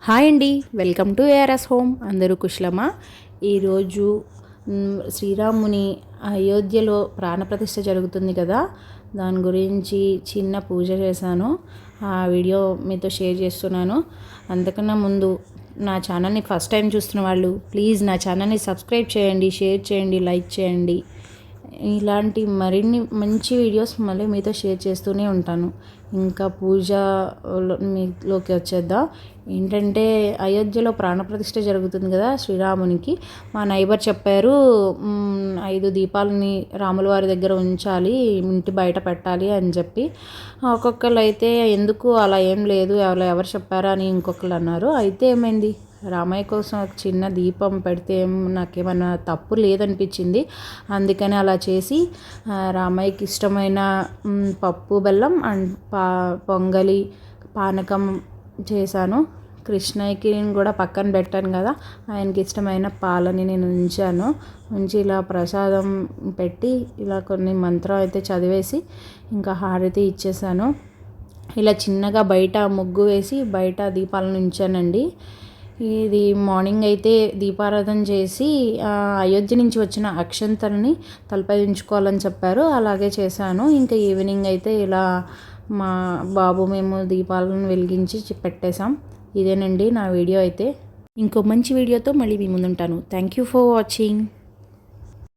Hi అండి, welcome to ARS home. అందరూ కుశలమా? ఈరోజు శ్రీరాముని అయోధ్యలో ప్రాణప్రతిష్ఠ జరుగుతుంది కదా, దాని గురించి చిన్న పూజ చేశాను. ఆ వీడియో మీతో షేర్ చేస్తున్నాను. అంతకన్నా ముందు నా ఛానల్ని ఫస్ట్ టైం చూస్తున్న వాళ్ళు ప్లీజ్ నా ఛానల్ని సబ్స్క్రైబ్ చేయండి, షేర్ చేయండి, లైక్ చేయండి. ఇలాంటి మరిన్ని మంచి వీడియోస్ మళ్ళీ మీతో షేర్ చేస్తూనే ఉంటాను. ఇంకా మీలోకి వచ్చేద్దాం. ఏంటంటే అయోధ్యలో ప్రాణప్రతిష్ఠ జరుగుతుంది కదా శ్రీరామునికి. మా నైబర్ చెప్పారు 5 దీపాలని రాముల వారి దగ్గర ఉంచాలి, ఇంటి బయట పెట్టాలి అని చెప్పి. ఒక్కొక్కరు అయితే ఎందుకు అలా ఏం లేదు, ఎవరు చెప్పారా అని ఇంకొకరు అన్నారు. అయితే ఏమైంది, రామయ్య కోసం ఒక చిన్న దీపం పెడితే నాకేమన్నా తప్పు లేదనిపించింది. అందుకని అలా చేసి రామయ్యకి ఇష్టమైన పప్పు బెల్లం అండ్ పొంగలి పానకం చేశాను. కృష్ణయ్యకి కూడా పక్కన పెట్టాను కదా, ఆయనకి ఇష్టమైన పాలని నేను ఉంచి ఇలా ప్రసాదం పెట్టి ఇలా కొన్ని మంత్రం అయితే చదివేసి ఇంకా హారతి ఇచ్చేసాను. ఇలా చిన్నగా బయట ముగ్గు వేసి బయట దీపాలను ఉంచానండి. ఇది మార్నింగ్ అయితే దీపారాధన చేసి అయోధ్య నుంచి వచ్చిన అక్షంతల్ని తలపై ఉంచుకోవాలని చెప్పారు, అలాగే చేశాను. ఇంకా ఈవినింగ్ అయితే ఇలా మా బాబు మేము దీపాలను వెలిగించి పెట్టేశాం. ఇదేనండి నా వీడియో అయితే. ఇంకో మంచి వీడియోతో మళ్ళీ మీ ముందుంటాను. Thank you for watching.